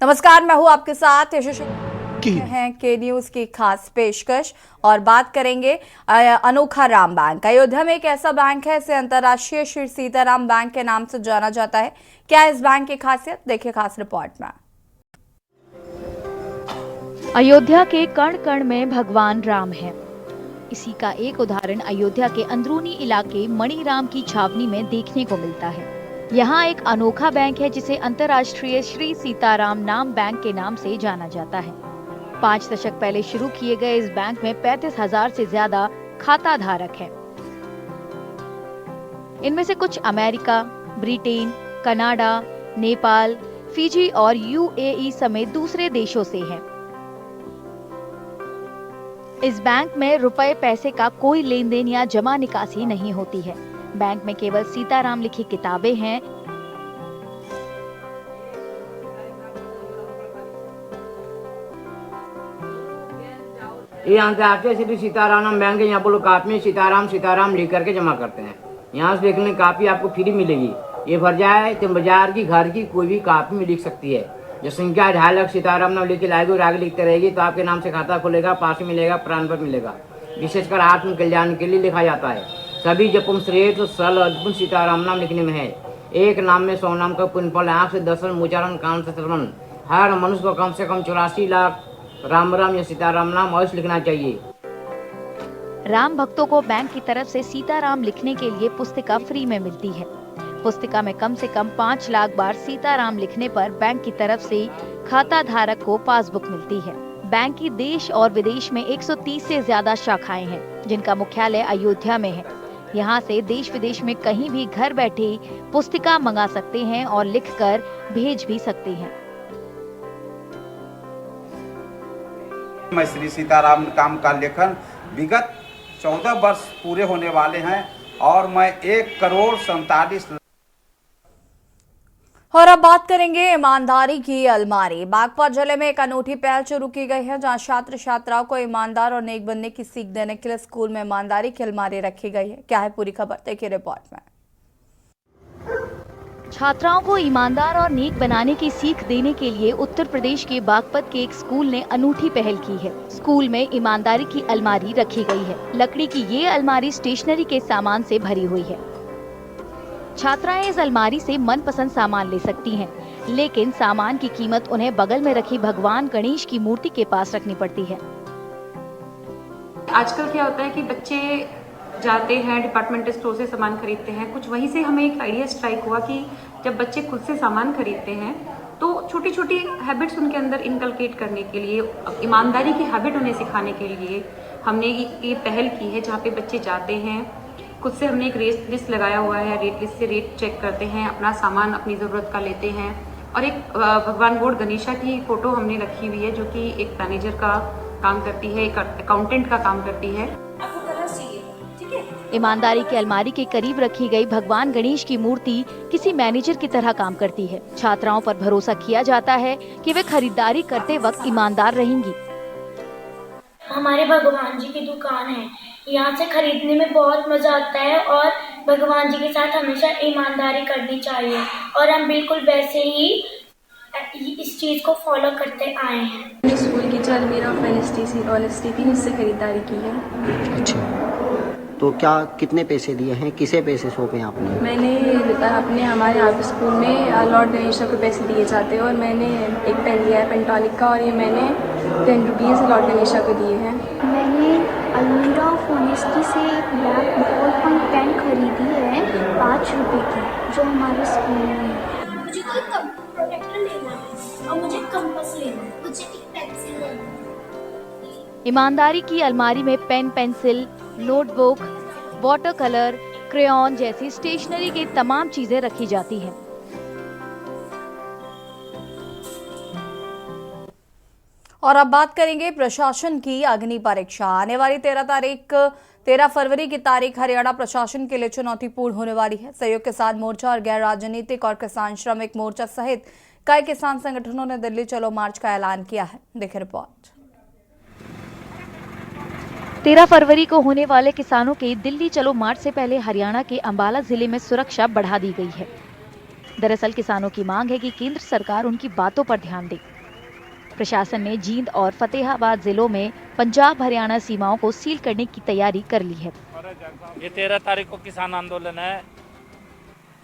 नमस्कार, मैं हूं आपके साथ हैं के न्यूज की खास पेशकश और बात करेंगे अनोखा राम बैंक। अयोध्या में एक ऐसा बैंक है, इसे अंतर्राष्ट्रीय श्री सीताराम बैंक के नाम से जाना जाता है। क्या है इस बैंक की खासियत, देखिए खास रिपोर्ट में। अयोध्या के कण कण में भगवान राम है। इसी का एक उदाहरण अयोध्या के अंदरूनी इलाके मणिराम की छावनी में देखने को मिलता है। यहाँ एक अनोखा बैंक है जिसे अंतर्राष्ट्रीय श्री सीताराम नाम बैंक के नाम से जाना जाता है। 5 दशक पहले शुरू किए गए इस बैंक में 35,000 से ज्यादा खाता धारक हैं। इनमें से कुछ America, Britain, Canada, Nepal, Fiji और यूएई समेत दूसरे देशों से हैं। इस बैंक में रुपए पैसे का कोई लेन देन या जमा निकासी नहीं होती है। बैंक में केवल सीताराम लिखी किताबें हैं। ये अंतर्राष्ट्रीय श्री सीताराम नाम बैंक है। यहाँ पर लोग कापी में सीताराम सीताराम लिख करके जमा करते हैं। यहाँ से लिखने कापी आपको फ्री मिलेगी। ये भर जाए तो बाजार की, घर की कोई भी कापी में लिख सकती है। जो संख्या 2.5 लाख सीताराम नाम लिख के लाएगी और आगे लिखते रहेगी तो आपके नाम से खाता खुलेगा, पास मिलेगा, प्राण पर मिलेगा। विशेषकर आत्म कल्याण के लिए लिखा जाता है। सभी जपम श्रेष्ठ सरल अद्भुत सीताराम नाम लिखने में है। एक नाम में 100 नाम का पुण्य फल, आँख से दर्शन, उच्चारण, कान से श्रवण। हर मनुष्य को कम से कम 84 लाख राम राम या सीताराम नाम अवश्य लिखना चाहिए। राम भक्तों को बैंक की तरफ से सीताराम लिखने के लिए पुस्तिका फ्री में मिलती है। पुस्तिका में कम से कम 5 लाख बार सीताराम लिखने पर बैंक की तरफ से खाता धारक को पासबुक मिलती है। बैंक की देश और विदेश में 130 से ज्यादा शाखाएं हैं, जिनका मुख्यालय अयोध्या में है। यहाँ से देश विदेश में कहीं भी घर बैठे पुस्तिका मंगा सकते हैं और लिखकर भेज भी सकते हैं। मैं श्री सीताराम नाम का लेखन विगत 14 वर्ष पूरे होने वाले हैं और मैं 1,47,00,000। और अब बात करेंगे ईमानदारी की अलमारी। बागपत जिले में एक अनूठी पहल शुरू की गई है, जहां छात्र छात्राओं को ईमानदार और नेक बनने की सीख देने के लिए स्कूल में ईमानदारी की अलमारी रखी गई है। क्या है पूरी खबर, देखिए रिपोर्ट में। छात्राओं को ईमानदार और नेक बनाने की सीख देने के लिए उत्तर प्रदेश के बागपत के एक स्कूल ने अनूठी पहल की है। स्कूल में ईमानदारी की अलमारी रखी गई है। लकड़ी की ये अलमारी स्टेशनरी के सामान से भरी हुई है। छात्राएं इस अलमारी से मनपसंद सामान ले सकती हैं, लेकिन सामान की कीमत उन्हें बगल में रखी भगवान गणेश की मूर्ति के पास रखनी पड़ती है। आजकल क्या होता है कि बच्चे जाते हैं डिपार्टमेंटल स्टोर से सामान खरीदते हैं। कुछ वहीं से हमें एक आइडिया स्ट्राइक हुआ कि जब बच्चे खुद से सामान खरीदते हैं तो छोटी छोटी हैबिट्स उनके अंदर इनकलकेट करने के लिए, ईमानदारी की हैबिट उन्हें सिखाने के लिए हमने ये पहल की है। जहाँ पे बच्चे जाते हैं, खुद से हमने एक रेट लिस्ट लगाया हुआ है। रेट लिस्ट से रेट चेक करते हैं, अपना सामान अपनी ज़रूरत का लेते हैं। और एक भगवान गॉड गणेशा की फ़ोटो हमने रखी हुई है, जो कि एक मैनेजर का काम करती है, एक अकाउंटेंट का काम करती है। ईमानदारी की अलमारी के करीब रखी गई भगवान गणेश की मूर्ति किसी मैनेजर की तरह काम करती है। छात्राओं पर भरोसा किया जाता है कि वे खरीदारी करते वक्त ईमानदार रहेंगी। हमारे भगवान जी की दुकान है, यहाँ से खरीदने में बहुत मजा आता है और भगवान जी के साथ हमेशा ईमानदारी करनी चाहिए और हम बिल्कुल वैसे ही इस चीज को फॉलो करते आए हैं। स्कूल की अलमीरा ऑनेस्टी थी, उससे खरीदारी की है। अच्छा, तो क्या कितने पैसे दिए हैं, किसे पैसे सौंपे आपने? मैंने हमारे यहाँ स्कूल में लॉर्ड गणेशा को पैसे दिए जाते हैं और मैंने एक पेन लिया है पेंटोनिक का और ये मैंने 10 रुपीज़ लॉर्ड गणेशा को दिए हैं। मैंने अलमीरा ऑफ ऑनेस्टी से एक ब्लैक बॉल पॉइंट पेन खरीदी है 5 रुपए की, जो हमारे स्कूल में है। मुझे कोई प्रोटेक्टर लेना है और मुझे कंपास लेना है, मुझे एक पेंसिल लेना है। ईमानदारी की अलमारी में pen, pencil, notebook, water colour, crayon जैसी स्टेशनरी की तमाम चीजें रखी जाती हैं। और अब बात करेंगे प्रशासन की अग्नि परीक्षा। आने वाली 13 फरवरी की तारीख हरियाणा प्रशासन के लिए चुनौतीपूर्ण होने वाली है। सहयोग किसान मोर्चा और गैर राजनीतिक और किसान श्रमिक मोर्चा सहित कई किसान संगठनों ने दिल्ली चलो मार्च का ऐलान किया है। देखिए रिपोर्ट। 13 फरवरी को होने वाले किसानों के दिल्ली चलो मार्च से पहले हरियाणा के अंबाला जिले में सुरक्षा बढ़ा दी गई है। दरअसल किसानों की मांग है कि केंद्र सरकार उनकी बातों पर ध्यान दे। प्रशासन ने जींद और फतेहाबाद जिलों में पंजाब हरियाणा सीमाओं को सील करने की तैयारी कर ली है। ये 13 तारीख को किसान आंदोलन है।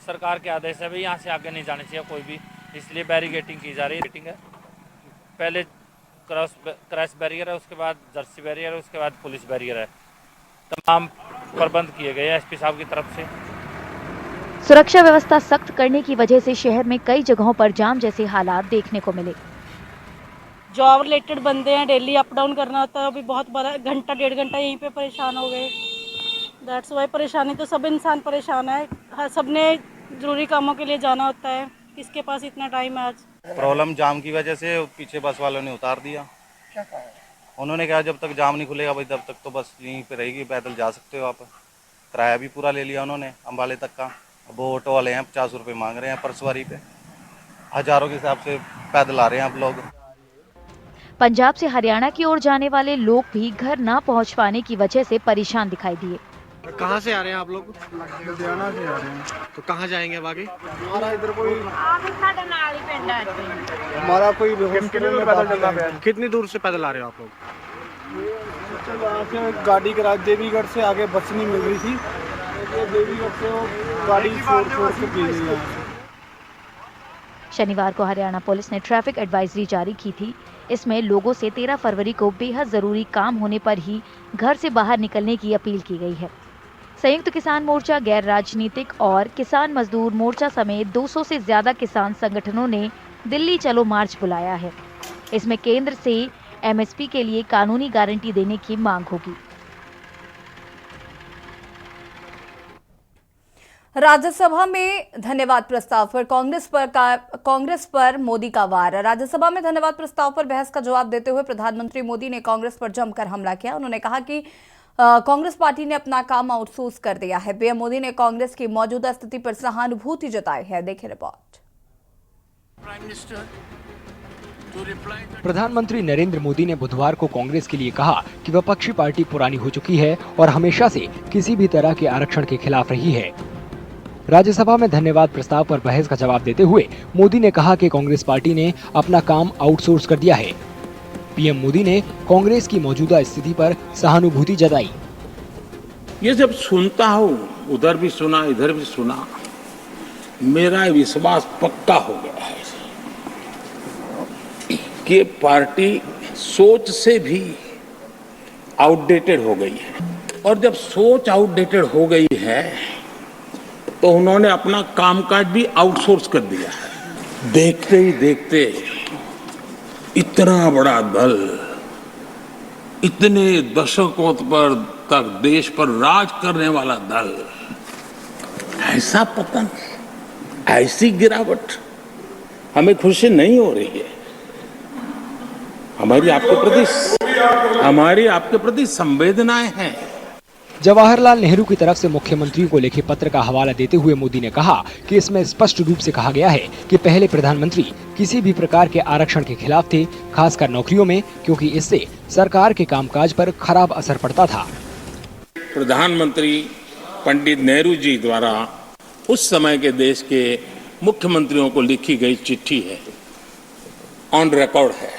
सरकार के आदेश है भाई यहाँ से आगे नहीं जाना चाहिए कोई भी, इसलिए बैरिकेटिंग की जा रही है। पहले क्रॉस बैरियर है, उसके बाद जर्सी बैरियर है, उसके बाद पुलिस बैरियर है। तमाम प्रबंध किए गए हैं एसपी साहब की तरफ से। सुरक्षा व्यवस्था सख्त करने की वजह से शहर में कई जगहों पर जाम जैसे हालात देखने को मिले। जॉब रिलेटेड बंदे हैं, डेली अप डाउन करना होता है, अभी बहुत बड़ा घंटा 1.5 घंटा यहीं पे परेशान हो गए। दैट्स वाई परेशानी तो सब इंसान परेशान है, सबने ज़रूरी कामों के लिए जाना होता है, किसके पास इतना टाइम है। आज प्रॉब्लम जाम की वजह से पीछे बस वालों ने उतार दिया। क्या कहा? उन्होंने कहा जब तक जाम नहीं खुलेगा भाई तब तक तो बस यहीं पे रहेगी, पैदल जा सकते हो आप। किराया भी पूरा ले लिया उन्होंने अम्बाले तक का। वो ऑटो वाले हैं 50 रुपये मांग रहे हैं पर सवारी पे, हजारों के हिसाब से पैदल आ रहे हैं आप लोग। पंजाब से हरियाणा की ओर जाने वाले लोग भी घर ना पहुंच पाने की वजह से परेशान दिखाई दिए। कहाँ से आ रहे हैं आप लोग? लुधियाना से आ रहे हैं। तो कहाँ जाएंगे अब आगे? हमारा इधर कोई हमारा कोई कितनी दूर से पैदल आ रहे हो आप लोग? गाड़ी करा देवीगढ़ से आगे बस नहीं मिल रही थी, देवीगढ़ से गाड़ी छोड़ के भेजी। शनिवार को हरियाणा पुलिस ने ट्रैफिक एडवाइजरी जारी की थी। इसमें लोगों से 13 फरवरी को बेहद जरूरी काम होने पर ही घर से बाहर निकलने की अपील की गई है। संयुक्त किसान मोर्चा, गैर राजनीतिक और किसान मजदूर मोर्चा समेत 200 से ज्यादा किसान संगठनों ने दिल्ली चलो मार्च बुलाया है। इसमें केंद्र से एमएसपी के लिए कानूनी गारंटी देने की मांग होगी। राज्यसभा में धन्यवाद प्रस्ताव पर कांग्रेस पर मोदी का वार। राज्यसभा में धन्यवाद प्रस्ताव पर बहस का जवाब देते हुए प्रधानमंत्री मोदी ने कांग्रेस पर जमकर हमला किया। उन्होंने कहा कि कांग्रेस पार्टी ने अपना काम आउटसोर्स कर दिया है। पीएम मोदी ने कांग्रेस की मौजूदा स्थिति पर सहानुभूति जताई है। देखिए रिपोर्ट। प्रधानमंत्री नरेंद्र मोदी ने बुधवार को कांग्रेस के लिए कहा कि विपक्षी पार्टी पुरानी हो चुकी है और हमेशा से किसी भी तरह के आरक्षण के खिलाफ रही है। राज्यसभा में धन्यवाद प्रस्ताव पर बहस का जवाब देते हुए मोदी ने कहा कि कांग्रेस पार्टी ने अपना काम आउटसोर्स कर दिया है। पीएम मोदी ने कांग्रेस की मौजूदा स्थिति पर सहानुभूति जताई। ये जब सुनता हूँ, उधर भी सुना इधर भी सुना, मेरा विश्वास पक्का हो गया है कि पार्टी सोच से भी आउटडेटेड हो गई है। और जब सोच आउटडेटेड हो गई है तो उन्होंने अपना कामकाज भी आउटसोर्स कर दिया है। देखते ही देखते इतना बड़ा दल, इतने दशकों पर तक देश पर राज करने वाला दल, ऐसा पतन, ऐसी गिरावट, हमें खुशी नहीं हो रही है। हमारी आपके प्रति संवेदनाएं हैं। जवाहरलाल नेहरू की तरफ से मुख्यमंत्रियों को लिखे पत्र का हवाला देते हुए मोदी ने कहा कि इसमें स्पष्ट रूप से कहा गया है कि पहले प्रधानमंत्री किसी भी प्रकार के आरक्षण के खिलाफ थे, खासकर नौकरियों में, क्योंकि इससे सरकार के कामकाज पर खराब असर पड़ता था। प्रधानमंत्री पंडित नेहरू जी द्वारा उस समय के देश के मुख्यमंत्रियों को लिखी गई चिट्ठी है, ऑन रिकॉर्ड है।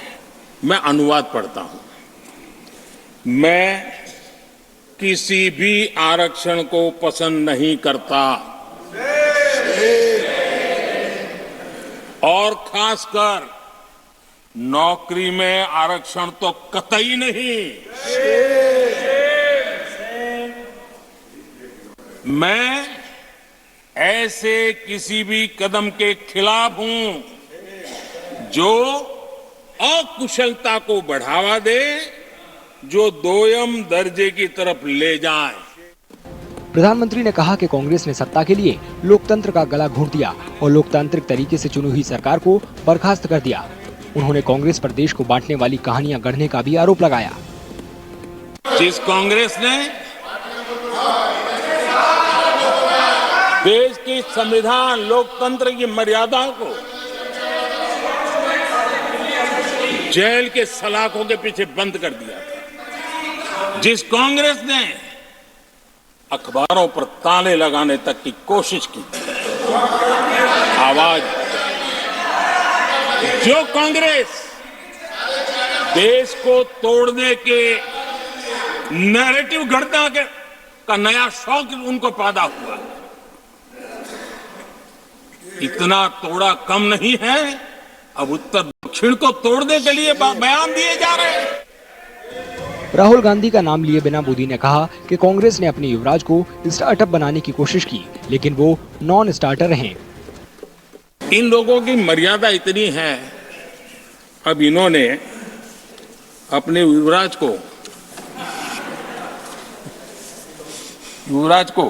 मैं अनुवाद पढ़ता हूँ। मैं किसी भी आरक्षण को पसंद नहीं करता और खासकर नौकरी में आरक्षण तो कतई नहीं। मैं ऐसे किसी भी कदम के खिलाफ हूं जो अकुशलता को बढ़ावा दे, जो दोयम दर्जे की तरफ ले जाए। प्रधानमंत्री ने कहा कि कांग्रेस ने सत्ता के लिए लोकतंत्र का गला घोंट दिया और लोकतांत्रिक तरीके से चुनी हुई सरकार को बर्खास्त कर दिया। उन्होंने कांग्रेस पर देश को बांटने वाली कहानियां गढ़ने का भी आरोप लगाया। जिस कांग्रेस ने देश की संविधान, लोकतंत्र की मर्यादा को जेल के सलाखों के पीछे बंद कर दिया था, जिस कांग्रेस ने अखबारों पर ताले लगाने तक की कोशिश की, आवाज। जो कांग्रेस देश को तोड़ने के नैरेटिव गढ़ने का नया शौक उनको पैदा हुआ, इतना तोड़ा कम नहीं है, अब उत्तर दक्षिण को तोड़ने के लिए बयान दिए जा रहे हैं। राहुल गांधी का नाम लिए बिना मोदी ने कहा कि कांग्रेस ने अपने युवराज को स्टार्टअप बनाने की कोशिश की, लेकिन वो नॉन स्टार्टर रहे। इन लोगों की मर्यादा इतनी है, अब इन्होंने अपने युवराज को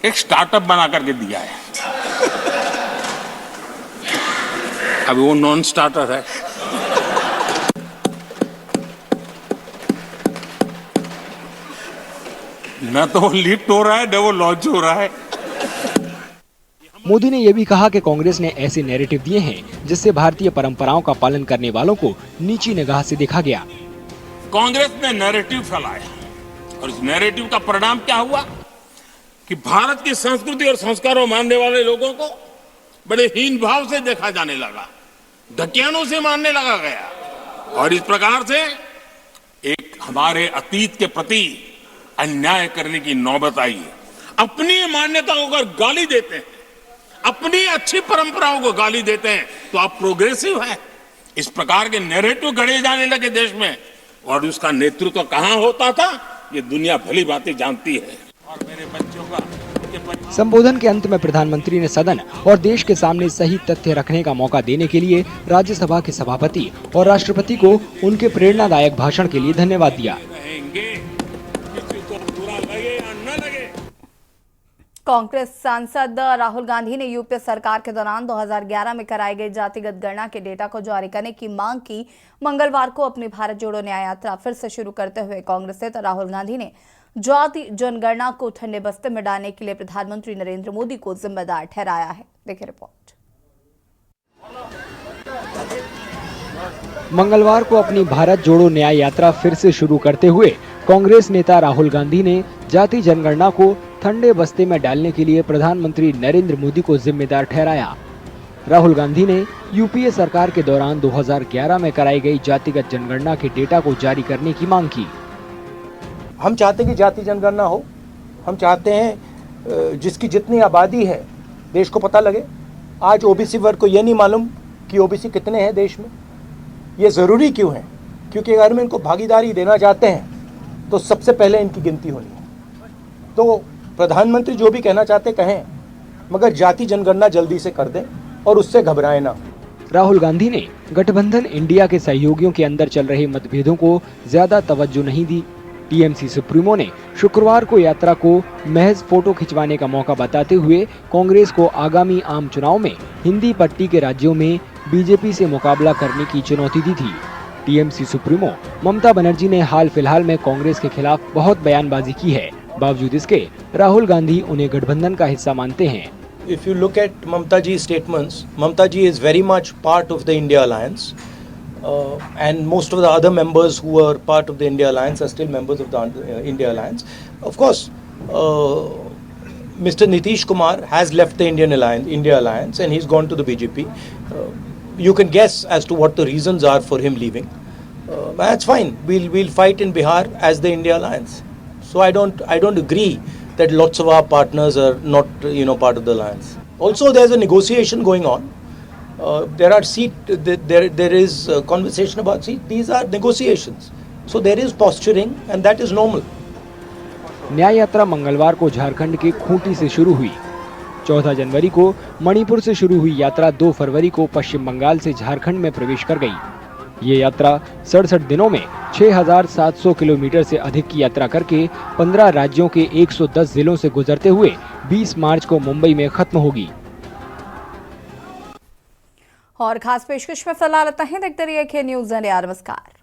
एक स्टार्टअप बना करके दिया है। अभी वो नॉन स्टार्टर है। न तो लिफ्ट हो रहा है, न वो लॉन्च हो रहा है। मोदी ने यह भी कहा कि कांग्रेस ने ऐसे नैरेटिव दिए हैं जिससे भारतीय परंपराओं का पालन करने वालों को नीची निगाह से देखा गया। कांग्रेस ने नैरेटिव फैलाया और इस नैरेटिव का परिणाम क्या हुआ कि भारत की संस्कृति और संस्कारों मानने वाले लोगों को बड़े हीन भाव से देखा जाने लगा, ढकियानों से मानने लगा गया, और इस प्रकार से एक हमारे अतीत के प्रति अन्याय करने की नौबत आई है। अपनी मान्यताओं को गाली देते हैं, अपनी अच्छी परंपराओं को गाली देते हैं, तो आप प्रोग्रेसिव है। इस प्रकार के नैरेटिव गढ़े जाने लगे देश में, और उसका नेतृत्व कहां होता था ये दुनिया भली भांति जानती है। और मेरे बच्चों का संबोधन के अंत में प्रधानमंत्री ने सदन और देश के सामने सही तथ्य रखने का मौका देने के लिए राज्यसभा के सभापति और राष्ट्रपति को उनके प्रेरणादायक भाषण के लिए धन्यवाद दिया। कांग्रेस सांसद राहुल गांधी ने यूपीए सरकार के दौरान 2011 में कराई गई जातिगत गणना के डेटा को जारी करने की मांग की। मंगलवार को अपनी भारत जोड़ो न्याय यात्रा फिर से शुरू करते हुए कांग्रेस नेता राहुल गांधी ने जाति जनगणना को ठंडे बस्ते में डालने के लिए प्रधानमंत्री नरेंद्र मोदी को जिम्मेदार ठहराया है। देखिए रिपोर्ट। मंगलवार को अपनी भारत जोड़ो न्याय यात्रा फिर से शुरू करते हुए कांग्रेस नेता राहुल गांधी ने जाति जनगणना को ठंडे बस्ते में डालने के लिए प्रधानमंत्री नरेंद्र मोदी को जिम्मेदार ठहराया। राहुल गांधी ने यूपीए सरकार के दौरान 2011 में कराई गई जातिगत जनगणना के डेटा को जारी करने की मांग की। हम चाहते हैं कि जाति जनगणना हो, हम चाहते हैं जिसकी जितनी आबादी है देश को पता लगे। आज ओबीसी वर्ग को ये नहीं मालूम कि ओबीसी कितने हैं देश में। ये ज़रूरी क्यों है? क्योंकि अगर हम इनको भागीदारी देना चाहते हैं तो सबसे पहले इनकी गिनती होनी है। तो प्रधानमंत्री जो भी कहना चाहते कहें, मगर जाति जनगणना जल्दी से कर दें और उससे घबराएं ना। राहुल गांधी ने गठबंधन इंडिया के सहयोगियों के अंदर चल रहे मतभेदों को ज्यादा तवज्जो नहीं दी। टीएमसी सुप्रीमो ने शुक्रवार को यात्रा को महज फोटो खिंचवाने का मौका बताते हुए कांग्रेस को आगामी आम चुनाव में हिंदी पट्टी के राज्यों में बीजेपी से मुकाबला करने की चुनौती दी थी। टीएमसी सुप्रीमो ममता बनर्जी ने हाल फिलहाल में कांग्रेस के खिलाफ बहुत बयानबाजी की है। बावजूद इसके राहुल गांधी उन्हें गठबंधन का हिस्सा मानते हैं। If you look at Mamtaji's statements, Mamtaji is very much part of the India Alliance, and most of the other members who are part of the India Alliance are still members of the India Alliance. Of course, Mr. Nitish Kumar has left the India Alliance and he's gone to the BJP. You can guess as to what the reasons are for him leaving. That's fine. We'll fight in Bihar as the India Alliance. So I don't agree that lots of our partners are not, part of the alliance. Also, there's a negotiation going on. There is a conversation about seat. These are negotiations. So there is posturing, and that is normal. न्याय यात्रा मंगलवार को झारखंड के खूंटी से शुरू हुई। 14 जनवरी को मणिपुर से शुरू हुई यात्रा 2 फरवरी को पश्चिम बंगाल से झारखंड में प्रवेश कर गई। ये यात्रा 67 दिनों में 6,700 किलोमीटर से अधिक की यात्रा करके 15 राज्यों के 110 जिलों से गुजरते हुए 20 मार्च को मुंबई में खत्म होगी। और खास पेशकश में फिलहाल इतना ही। देखते रहिए के न्यूज़ इंडिया। नमस्कार।